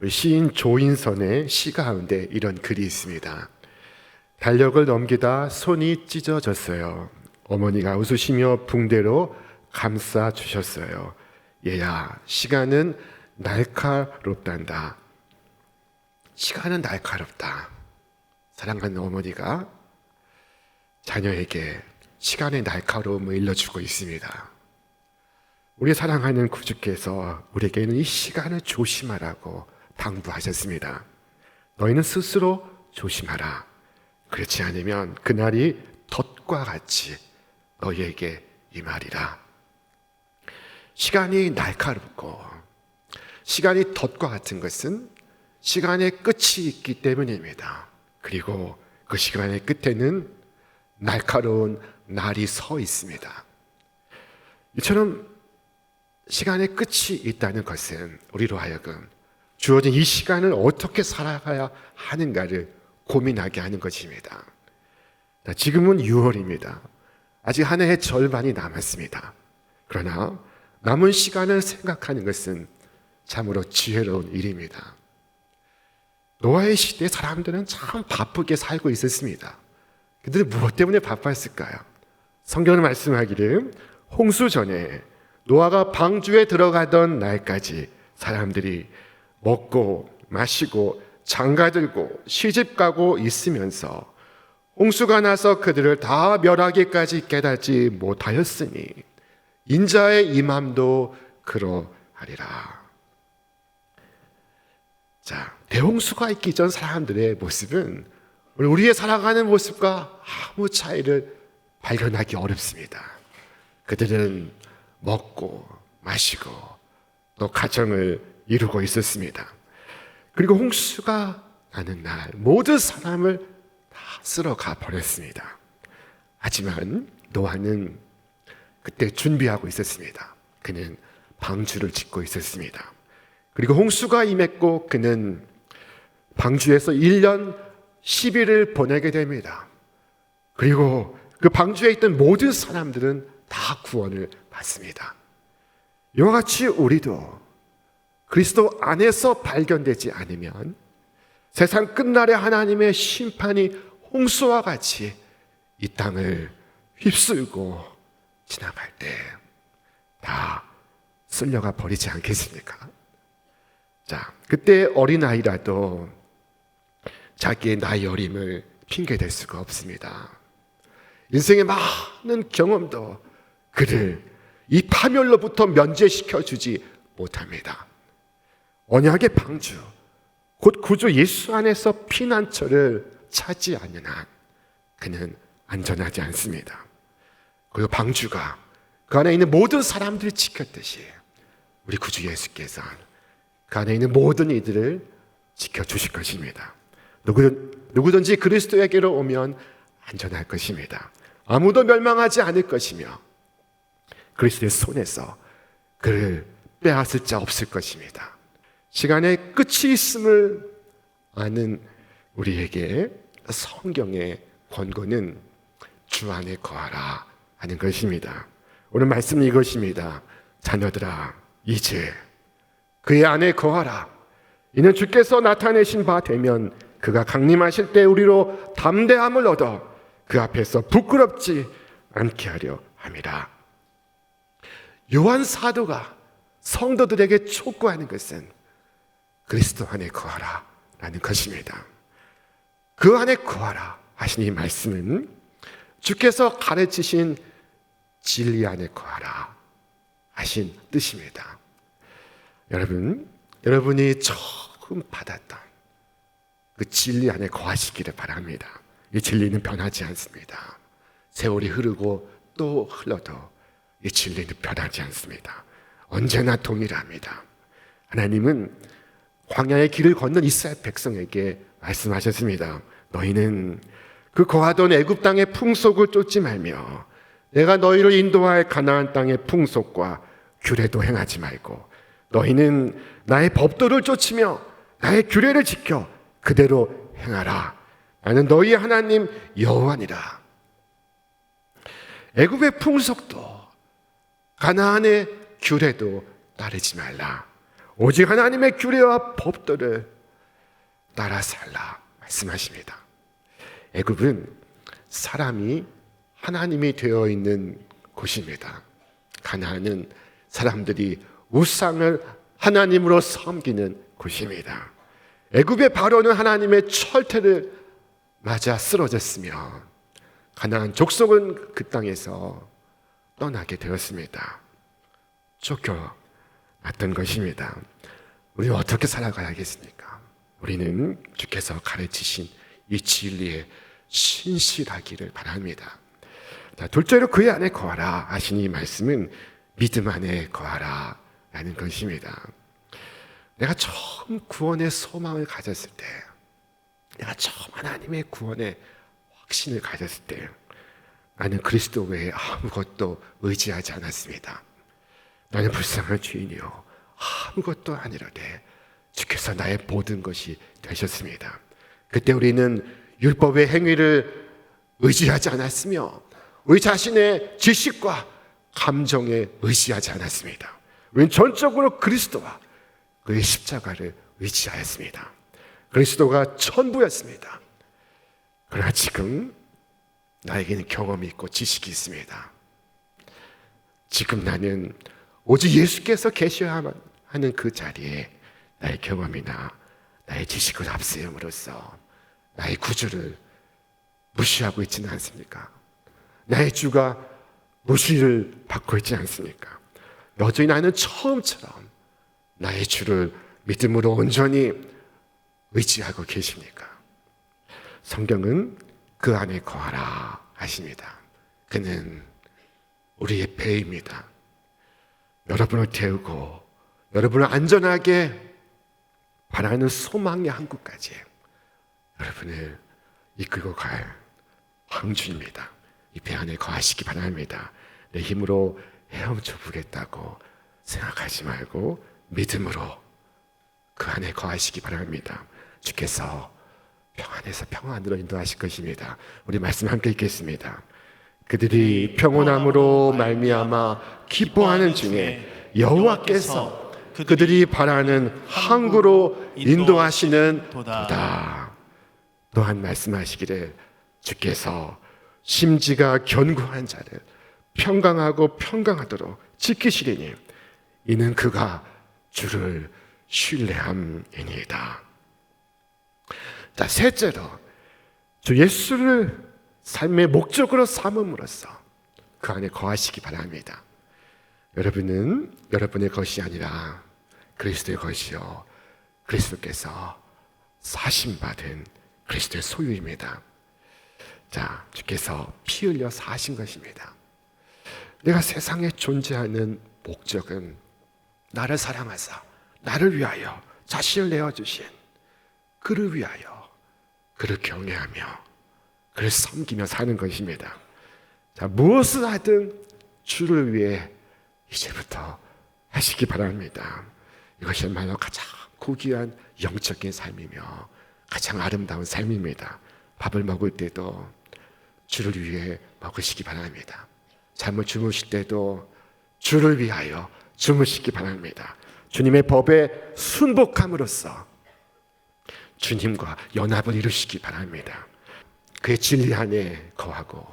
시인 조인선의 시 가운데 이런 글이 있습니다. 달력을 넘기다 손이 찢어졌어요. 어머니가 웃으시며 붕대로 감싸 주셨어요. 얘야, 시간은 날카롭단다. 시간은 날카롭다. 사랑하는 어머니가 자녀에게 시간의 날카로움을 일러주고 있습니다. 우리 사랑하는 구주께서 우리에게는 이 시간을 조심하라고 당부하셨습니다. 너희는 스스로 조심하라. 그렇지 않으면 그날이 덫과 같이 너희에게 임하리라. 시간이 날카롭고 시간이 덫과 같은 것은 시간의 끝이 있기 때문입니다. 그리고 그 시간의 끝에는 날카로운 날이 서 있습니다. 이처럼 시간의 끝이 있다는 것은 우리로 하여금 주어진 이 시간을 어떻게 살아가야 하는가를 고민하게 하는 것입니다. 지금은 6월입니다. 아직 한 해의 절반이 남았습니다. 그러나 남은 시간을 생각하는 것은 참으로 지혜로운 일입니다. 노아의 시대에 사람들은 참 바쁘게 살고 있었습니다. 그들은 무엇 때문에 바빴을까요? 성경은 말씀하기를 홍수 전에 노아가 방주에 들어가던 날까지 사람들이 먹고 마시고 장가들고 시집가고 있으면서 홍수가 나서 그들을 다 멸하기까지 깨닫지 못하였으니 인자의 임함도 그러하리라. 자, 대홍수가 있기 전 사람들의 모습은 우리의 살아가는 모습과 아무 차이를 발견하기 어렵습니다. 그들은 먹고 마시고 또 가정을 이루고 있었습니다. 그리고 홍수가 나는 날 모든 사람을 다 쓸어가 버렸습니다. 하지만 노아는 그때 준비하고 있었습니다. 그는 방주를 짓고 있었습니다. 그리고 홍수가 임했고 그는 방주에서 1년 10일을 보내게 됩니다. 그리고 그 방주에 있던 모든 사람들은 다 구원을 받습니다. 이와 같이 우리도 그리스도 안에서 발견되지 않으면 세상 끝날에 하나님의 심판이 홍수와 같이 이 땅을 휩쓸고 지나갈 때 다 쓸려가 버리지 않겠습니까? 자, 그때 어린아이라도 자기의 나이 어림을 핑계댈 수가 없습니다. 인생의 많은 경험도 그를 이 파멸로부터 면제시켜 주지 못합니다. 언약의 방주, 곧 구주 예수 안에서 피난처를 찾지 않는 한 그는 안전하지 않습니다. 그리고 방주가 그 안에 있는 모든 사람들을 지켰듯이 우리 구주 예수께서 그 안에 있는 모든 이들을 지켜주실 것입니다. 누구든지 그리스도에게로 오면 안전할 것입니다. 아무도 멸망하지 않을 것이며 그리스도의 손에서 그를 빼앗을 자 없을 것입니다. 시간의 끝이 있음을 아는 우리에게 성경의 권고는 주 안에 거하라 하는 것입니다. 오늘 말씀은 이것입니다. 자녀들아, 이제 그의 안에 거하라. 이는 주께서 나타내신 바 되면 그가 강림하실 때 우리로 담대함을 얻어 그 앞에서 부끄럽지 않게 하려 함이라. 요한 사도가 성도들에게 촉구하는 것은 그리스도 안에 거하라 라는 것입니다. 그 안에 거하라 하신 이 말씀은 주께서 가르치신 진리 안에 거하라 하신 뜻입니다. 여러분이 처음 받았던 그 진리 안에 거하시기를 바랍니다. 이 진리는 변하지 않습니다. 세월이 흐르고 또 흘러도 이 진리는 변하지 않습니다. 언제나 동일합니다. 하나님은 광야의 길을 걷는 이스라엘 백성에게 말씀하셨습니다. 너희는 그 거하던 애굽 땅의 풍속을 쫓지 말며 내가 너희를 인도할 가나안 땅의 풍속과 규례도 행하지 말고 너희는 나의 법도를 쫓으며 나의 규례를 지켜 그대로 행하라. 나는 너희 하나님 여호와니라. 애굽의 풍속도 가나안의 규례도 따르지 말라. 오직 하나님의 규례와 법도를 따라 살라 말씀하십니다. 애굽은 사람이 하나님이 되어 있는 곳입니다. 가나안은 사람들이 우상을 하나님으로 섬기는 곳입니다. 애굽의 바로는 하나님의 철퇴를 맞아 쓰러졌으며 가나안 족속은 그 땅에서 떠나게 되었습니다. 쫓겨났던 것입니다. 우리는 어떻게 살아가야겠습니까? 우리는 주께서 가르치신 이 진리에 신실하기를 바랍니다. 둘째로 그의 안에 거하라 하신 이 말씀은 믿음 안에 거하라 라는 것입니다. 내가 처음 구원의 소망을 가졌을 때, 내가 처음 하나님의 구원의 확신을 가졌을 때 나는 그리스도 외에 아무것도 의지하지 않았습니다. 나는 불쌍한 죄인이요 아무것도 아니라되 주께서 나의 모든 것이 되셨습니다. 그때 우리는 율법의 행위를 의지하지 않았으며 우리 자신의 지식과 감정에 의지하지 않았습니다. 우리는 전적으로 그리스도와 그의 십자가를 의지하였습니다. 그리스도가 전부였습니다. 그러나 지금 나에게는 경험이 있고 지식이 있습니다. 지금 나는 오직 예수께서 계셔야만 하는 그 자리에 나의 경험이나 나의 지식을 앞세움으로써 나의 구주를 무시하고 있지는 않습니까? 나의 주가 무시를 받고 있지 않습니까? 여전히 나는 처음처럼 나의 주를 믿음으로 온전히 의지하고 계십니까? 성경은 그 안에 거하라 하십니다. 그는 우리의 배입니다. 여러분을 태우고 여러분을 안전하게 바라는 소망의 항구까지 여러분을 이끌고 갈 황주입니다. 이 배 안에 거하시기 바랍니다. 내 힘으로 헤엄쳐 보겠다고 생각하지 말고 믿음으로 그 안에 거하시기 바랍니다. 주께서 평안에서 평안으로 인도하실 것입니다. 우리 말씀 함께 읽겠습니다. 그들이 평온함으로 말미암아 기뻐하는 중에 여호와께서 그들이 바라는 항구로 인도하시는 도다. 또한 말씀하시기를 주께서 심지가 견고한 자를 평강하고 평강하도록 지키시리니 이는 그가 주를 신뢰함이니이다. 자, 셋째로 주 예수를 삶의 목적으로 삼음으로써 그 안에 거하시기 바랍니다. 여러분은 여러분의 것이 아니라 그리스도의 것이요 그리스도께서 사심받은 그리스도의 소유입니다. 자, 주께서 피 흘려 사신 것입니다. 내가 세상에 존재하는 목적은 나를 사랑하사 나를 위하여 자신을 내어주신 그를 위하여 그를 경외하며 그를 섬기며 사는 것입니다. 자, 무엇을 하든 주를 위해 이제부터 하시기 바랍니다. 이것이야말로 가장 고귀한 영적인 삶이며 가장 아름다운 삶입니다. 밥을 먹을 때도 주를 위해 먹으시기 바랍니다. 잠을 주무실 때도 주를 위하여 주무시기 바랍니다. 주님의 법에 순복함으로써 주님과 연합을 이루시기 바랍니다. 그의 진리 안에 거하고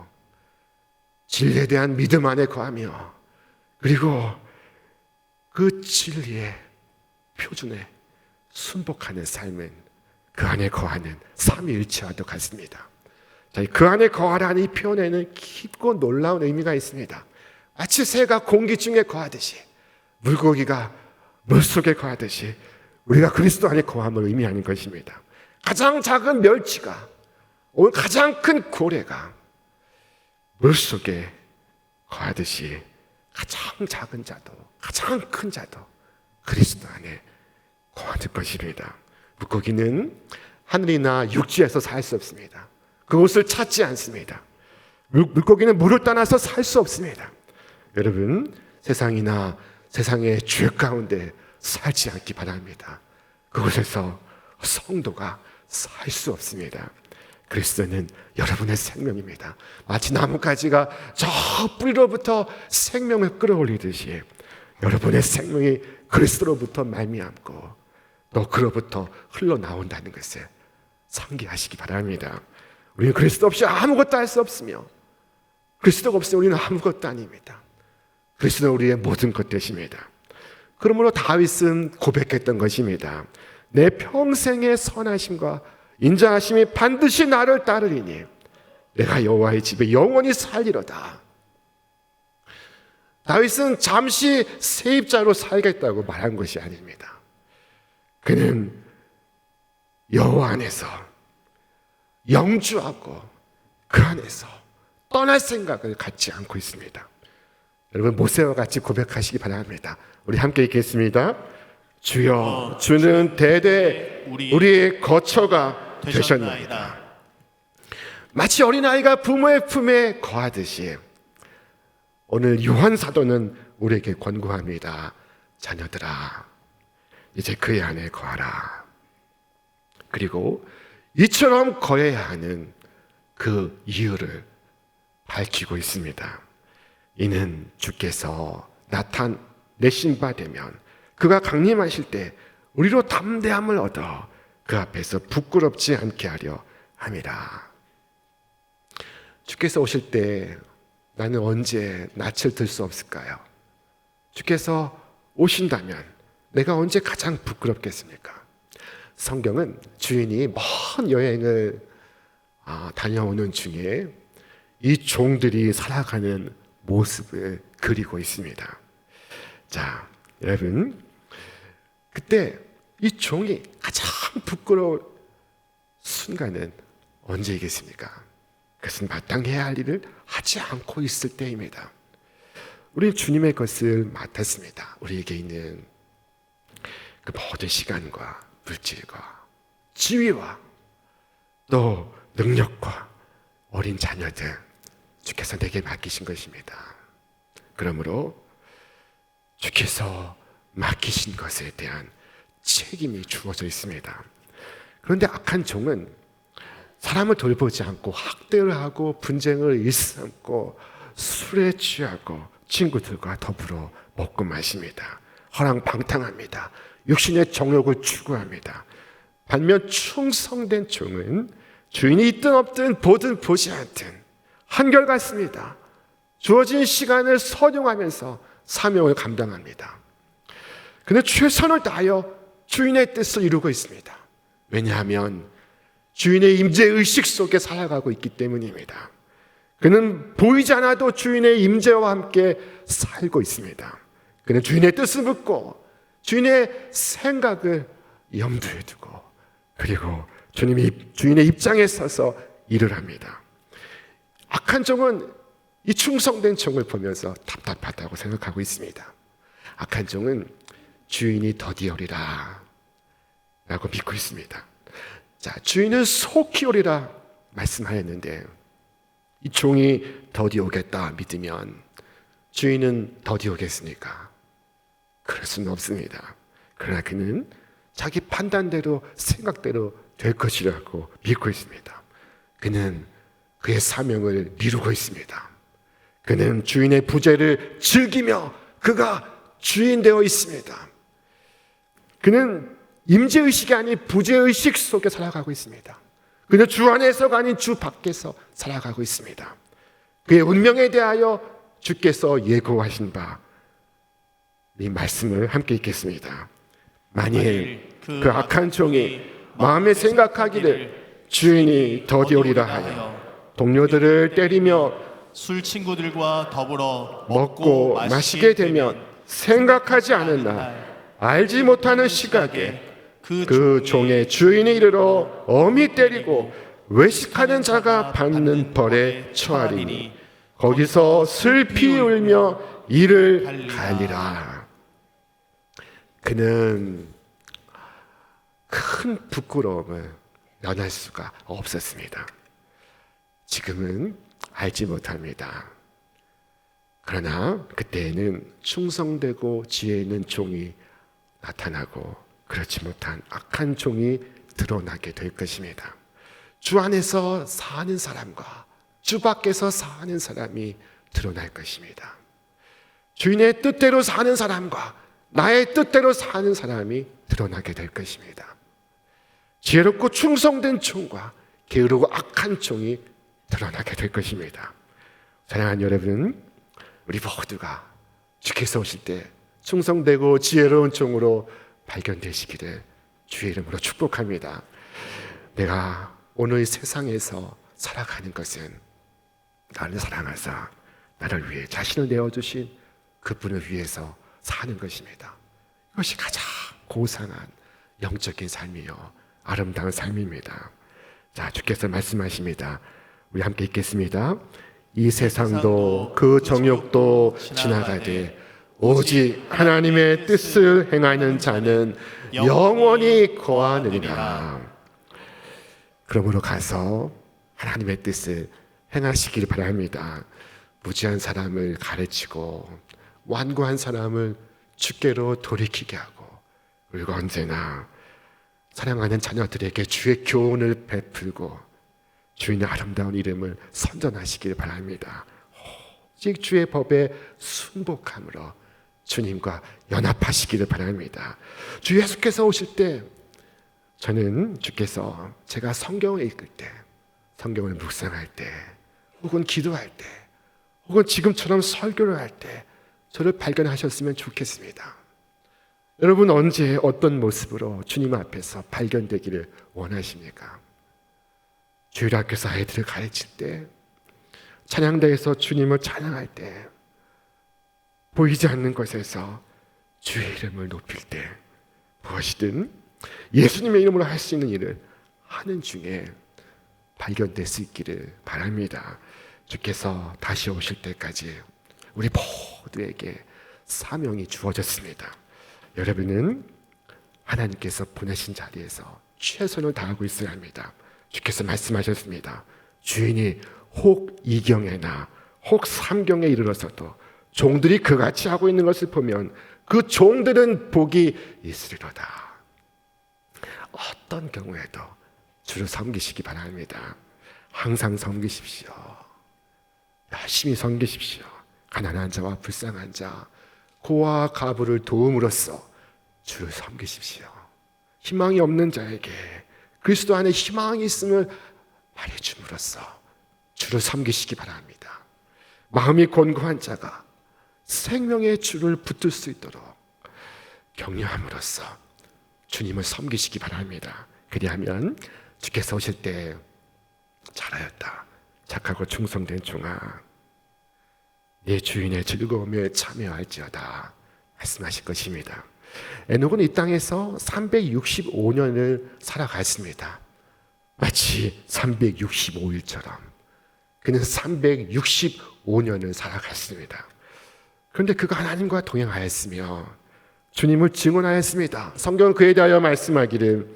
진리에 대한 믿음 안에 거하며 그리고 그 진리의 표준에 순복하는 삶은 그 안에 거하는 삼위일체와도 같습니다. 그 안에 거하라는 이 표현에는 깊고 놀라운 의미가 있습니다. 마치 새가 공기 중에 거하듯이 물고기가 물속에 거하듯이 우리가 그리스도 안에 거함을 의미하는 것입니다. 가장 작은 멸치가 오늘 가장 큰 고래가 물속에 거하듯이 가장 작은 자도 가장 큰 자도 그리스도 안에 거하는 것입니다. 물고기는 하늘이나 육지에서 살 수 없습니다. 그곳을 찾지 않습니다. 물고기는 물을 떠나서 살 수 없습니다. 여러분, 세상이나 세상의 죄 가운데 살지 않기 바랍니다. 그곳에서 성도가 살 수 없습니다. 그리스도는 여러분의 생명입니다. 마치 나뭇가지가 저 뿌리로부터 생명을 끌어올리듯이 여러분의 생명이 그리스도로부터 말미암고 또 그로부터 흘러나온다는 것을 상기하시기 바랍니다. 우리는 그리스도 없이 아무것도 할 수 없으며 그리스도가 없으면 우리는 아무것도 아닙니다. 그리스도는 우리의 모든 것 되십니다. 그러므로 다윗은 고백했던 것입니다. 내 평생의 선하심과 인자하심이 반드시 나를 따르리니 내가 여호와의 집에 영원히 살리로다. 다윗은 잠시 세입자로 살겠다고 말한 것이 아닙니다. 그는 여호와 안에서 영주하고 그 안에서 떠날 생각을 갖지 않고 있습니다. 여러분 모세와 같이 고백하시기 바랍니다. 우리 함께 읽겠습니다. 주여 주는 대대 우리의 거처가 되셨나이다. 마치 어린아이가 부모의 품에 거하듯이 오늘 요한 사도는 우리에게 권고합니다. 자녀들아 이제 그의 안에 거하라. 그리고 이처럼 거해야 하는 그 이유를 밝히고 있습니다. 이는 주께서 나타내신 바 되면 그가 강림하실 때 우리로 담대함을 얻어 그 앞에서 부끄럽지 않게 하려 함이라. 주께서 오실 때 나는 언제 낯을 들 수 없을까요? 주께서 오신다면 내가 언제 가장 부끄럽겠습니까? 성경은 주인이 먼 여행을 다녀오는 중에 이 종들이 살아가는 모습을 그리고 있습니다. 자, 여러분, 그때 이 종이 가장 부끄러운 순간은 언제이겠습니까? 그것은 마땅히 해야 할 일을 하지 않고 있을 때입니다. 우리는 주님의 것을 맡았습니다. 우리에게 있는 그 모든 시간과 물질과 지위와 또 능력과 어린 자녀들 주께서 내게 맡기신 것입니다. 그러므로 주께서 맡기신 것에 대한 책임이 주어져 있습니다. 그런데 악한 종은 사람을 돌보지 않고 학대를 하고 분쟁을 일삼고 술에 취하고 친구들과 더불어 먹고 마십니다. 허랑방탕합니다. 육신의 정욕을 추구합니다. 반면 충성된 종은 주인이 있든 없든 보든 보지 않든 한결같습니다. 주어진 시간을 선용하면서 사명을 감당합니다. 그는 최선을 다하여 주인의 뜻을 이루고 있습니다. 왜냐하면 주인의 임재의식 속에 살아가고 있기 때문입니다. 그는 보이지 않아도 주인의 임재와 함께 살고 있습니다. 그는 주인의 뜻을 묻고 주인의 생각을 염두에 두고 그리고 주인의 입장에 서서 일을 합니다. 악한 종은 이 충성된 종을 보면서 답답하다고 생각하고 있습니다. 악한 종은 주인이 더디오리라 라고 믿고 있습니다. 자, 주인은 속히 오리라 말씀하였는데 이 종이 더디 오겠다 믿으면 주인은 더디 오겠습니까? 그럴 수는 없습니다. 그러나 그는 자기 판단대로 생각대로 될 것이라고 믿고 있습니다. 그는 그의 사명을 이루고 있습니다. 그는 주인의 부재를 즐기며 그가 주인 되어 있습니다. 그는 임재의식이 아닌 부재의식 속에 살아가고 있습니다. 그는 주 안에서가 아닌 주 밖에서 살아가고 있습니다. 그의 운명에 대하여 주께서 예고하신 바 이 말씀을 함께 읽겠습니다. 만일 그 악한 종이 마음에 생각하기를 주인이 더디오리라 하여 동료들을 때리며 술 친구들과 더불어 먹고 마시게 되면 생각하지 않은 날 알지 못하는 시각에 그 종의 주인이 이르러 엄히 때리고 외식하는 자가 받는 벌에 처하리니 거기서 슬피 울며 이를 갈리라. 그는 큰 부끄러움을 면할 수가 없었습니다. 지금은 알지 못합니다. 그러나 그때에는 충성되고 지혜 있는 종이 나타나고 그렇지 못한 악한 종이 드러나게 될 것입니다. 주 안에서 사는 사람과 주 밖에서 사는 사람이 드러날 것입니다. 주인의 뜻대로 사는 사람과 나의 뜻대로 사는 사람이 드러나게 될 것입니다. 지혜롭고 충성된 종과 게으르고 악한 종이 드러나게 될 것입니다. 사랑하는 여러분, 우리 모두가 주께서 오실 때 충성되고 지혜로운 종으로 발견되시기를 주의 이름으로 축복합니다. 내가 오늘 세상에서 살아가는 것은 나를 사랑하사 나를 위해 자신을 내어주신 그분을 위해서 사는 것입니다. 이것이 가장 고상한 영적인 삶이요 아름다운 삶입니다. 자, 주께서 말씀하십니다. 우리 함께 읽겠습니다. 이 세상도 그 정욕도 지나가되 오직 하나님의 뜻을 행하는 자는 영원히 거하느니라. 그러므로 가서 하나님의 뜻을 행하시기를 바랍니다. 무지한 사람을 가르치고 완고한 사람을 주께로 돌이키게 하고, 그리고 언제나 사랑하는 자녀들에게 주의 교훈을 베풀고 주인의 아름다운 이름을 선전하시길 바랍니다. 오직 주의 법에 순복함으로 주님과 연합하시기를 바랍니다. 주 예수께서 오실 때 저는 주께서 제가 성경을 읽을 때, 성경을 묵상할 때, 혹은 기도할 때, 혹은 지금처럼 설교를 할 때 저를 발견하셨으면 좋겠습니다. 여러분, 언제 어떤 모습으로 주님 앞에서 발견되기를 원하십니까? 주일학교에서 아이들을 가르칠 때, 찬양대에서 주님을 찬양할 때, 보이지 않는 곳에서 주의 이름을 높일 때, 무엇이든 예수님의 이름으로 할 수 있는 일을 하는 중에 발견될 수 있기를 바랍니다. 주께서 다시 오실 때까지 우리 모두에게 사명이 주어졌습니다. 여러분은 하나님께서 보내신 자리에서 최선을 다하고 있어야 합니다. 주께서 말씀하셨습니다. 주인이 혹 2경에나 혹 3경에 이르러서도 종들이 그같이 하고 있는 것을 보면 그 종들은 복이 있으리로다. 어떤 경우에도 주를 섬기시기 바랍니다. 항상 섬기십시오. 열심히 섬기십시오. 가난한 자와 불쌍한 자, 고와 가부를 도움으로써 주를 섬기십시오. 희망이 없는 자에게 그리스도 안에 희망이 있음을 말해줌으로써 주를 섬기시기 바랍니다. 마음이 곤고한 자가 생명의 주를 붙들 수 있도록 격려함으로써 주님을 섬기시기 바랍니다. 그리하면 주께서 오실 때 잘하였다, 착하고 충성된 종아, 내 주인의 즐거움에 참여할지어다 말씀하실 것입니다. 에녹은 이 땅에서 365년을 살아갔습니다. 마치 365일처럼 그는 365년을 살아갔습니다. 그런데 그가 하나님과 동행하였으며 주님을 증언하였습니다. 성경은 그에 대하여 말씀하기를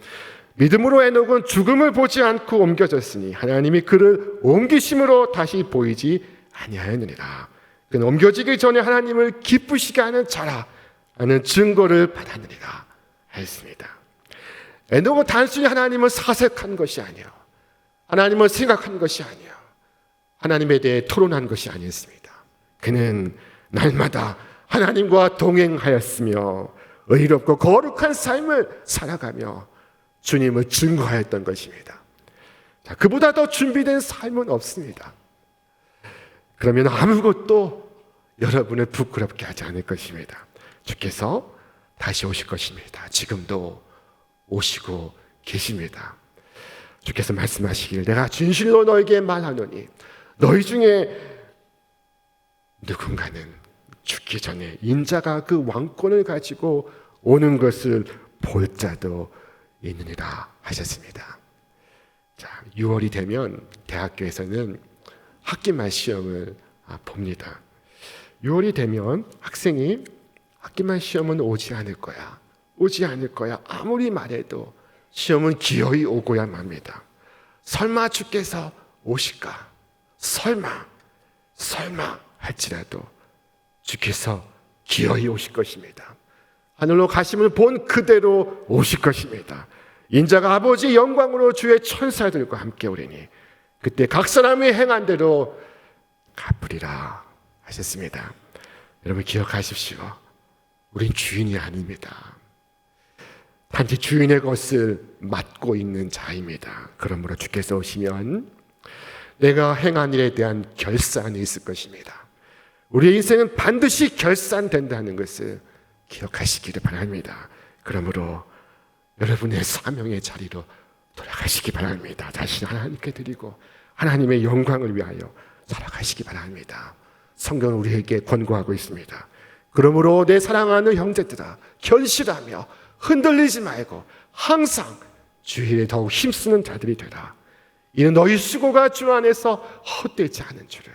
믿음으로 에녹은 죽음을 보지 않고 옮겨졌으니 하나님이 그를 옮기심으로 다시 보이지 아니하였느니라. 그는 옮겨지기 전에 하나님을 기쁘시게 하는 자라 하는 증거를 받았느니라 하였습니다. 에녹은 단순히 하나님을 사색한 것이 아니요, 하나님을 생각한 것이 아니요, 하나님에 대해 토론한 것이 아니었습니다. 그는 날마다 하나님과 동행하였으며 의롭고 거룩한 삶을 살아가며 주님을 증거하였던 것입니다. 자, 그보다 더 준비된 삶은 없습니다. 그러면 아무것도 여러분을 부끄럽게 하지 않을 것입니다. 주께서 다시 오실 것입니다. 지금도 오시고 계십니다. 주께서 말씀하시길 내가 진실로 너에게 말하노니 너희 중에 누군가는 죽기 전에 인자가 그 왕권을 가지고 오는 것을 볼 자도 있느니라 하셨습니다. 자, 6월이 되면 대학교에서는 학기 말 시험을 봅니다. 6월이 되면 학생이 학기 말 시험은 오지 않을 거야, 오지 않을 거야 아무리 말해도 시험은 기어이 오고야 맙니다. 설마 주께서 오실까? 설마 할지라도 주께서 기어이 오실 것입니다. 하늘로 가심을 본 그대로 오실 것입니다. 인자가 아버지의 영광으로 주의 천사들과 함께 오리니 그때 각 사람이 행한 대로 갚으리라 하셨습니다. 여러분 기억하십시오. 우린 주인이 아닙니다. 단지 주인의 것을 맡고 있는 자입니다. 그러므로 주께서 오시면 내가 행한 일에 대한 결산이 있을 것입니다. 우리의 인생은 반드시 결산된다는 것을 기억하시기를 바랍니다. 그러므로 여러분의 사명의 자리로 돌아가시기 바랍니다. 자신 하나님께 드리고 하나님의 영광을 위하여 살아가시기 바랍니다. 성경은 우리에게 권고하고 있습니다. 그러므로 내 사랑하는 형제들아 결실하며 흔들리지 말고 항상 주의 일에 더욱 힘쓰는 자들이 되라. 이는 너희 수고가 주 안에서 헛되지 않은 줄을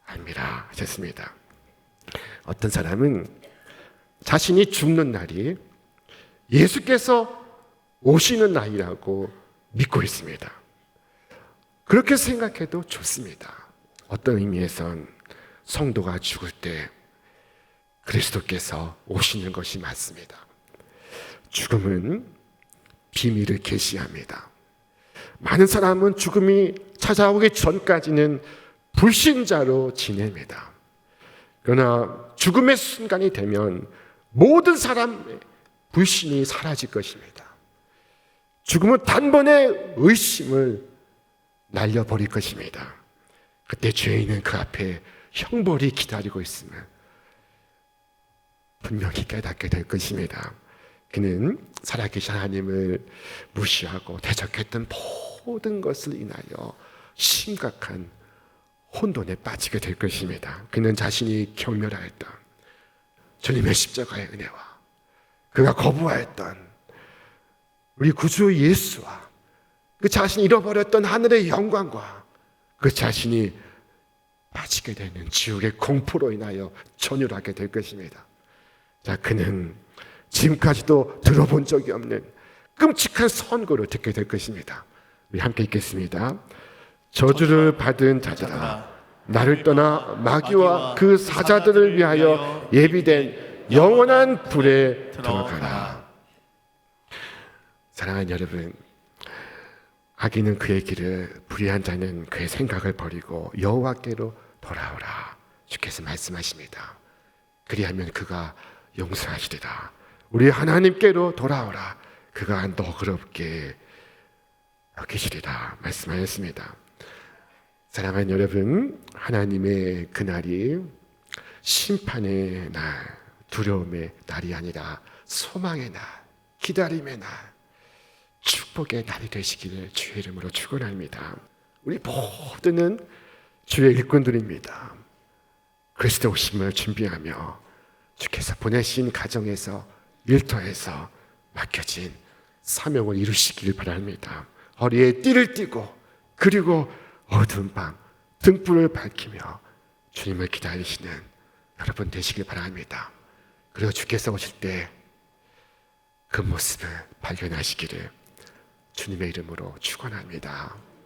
압니다 하셨습니다. 어떤 사람은 자신이 죽는 날이 예수께서 오시는 날이라고 믿고 있습니다. 그렇게 생각해도 좋습니다. 어떤 의미에선 성도가 죽을 때 그리스도께서 오시는 것이 맞습니다. 죽음은 비밀을 계시합니다. 많은 사람은 죽음이 찾아오기 전까지는 불신자로 지냅니다. 그러나 죽음의 순간이 되면 모든 사람의 불신이 사라질 것입니다. 죽음은 단번에 의심을 날려버릴 것입니다. 그때 죄인은 그 앞에 형벌이 기다리고 있음을 분명히 깨닫게 될 것입니다. 그는 살아계신 하나님을 무시하고 대적했던 모든 것을 인하여 심각한 혼돈에 빠지게 될 것입니다. 그는 자신이 경멸하였던 주님의 십자가의 은혜와 그가 거부하였던 우리 구주 예수와 그 자신이 잃어버렸던 하늘의 영광과 그 자신이 빠지게 되는 지옥의 공포로 인하여 전율하게 될 것입니다. 자, 그는 지금까지도 들어본 적이 없는 끔찍한 선고를 듣게 될 것입니다. 우리 함께 읽겠습니다. 저주를 받은 자들아 나를 떠나 마귀와 그 사자들을 위하여 예비된 영원한 불에 들어가라. 사랑하는 여러분, 악인은 그의 길을, 불의한 자는 그의 생각을 버리고 여호와께로 돌아오라. 주께서 말씀하십니다. 그리하면 그가 용서하시리라. 우리 하나님께로 돌아오라. 그가 너그럽게 여기시리라 말씀하였습니다. 사랑하는 여러분, 하나님의 그날이 심판의 날, 두려움의 날이 아니라 소망의 날, 기다림의 날, 축복의 날이 되시기를 주의 이름으로 축원합니다. 우리 모두는 주의 일꾼들입니다. 그리스도 오심을 준비하며 주께서 보내신 가정에서 일터에서 맡겨진 사명을 이루시기를 바랍니다. 허리에 띠를 띠고 그리고 어두운 밤 등불을 밝히며 주님을 기다리시는 여러분 되시길 바랍니다. 그리고 주께서 오실 때 그 모습을 발견하시기를 주님의 이름으로 축원합니다.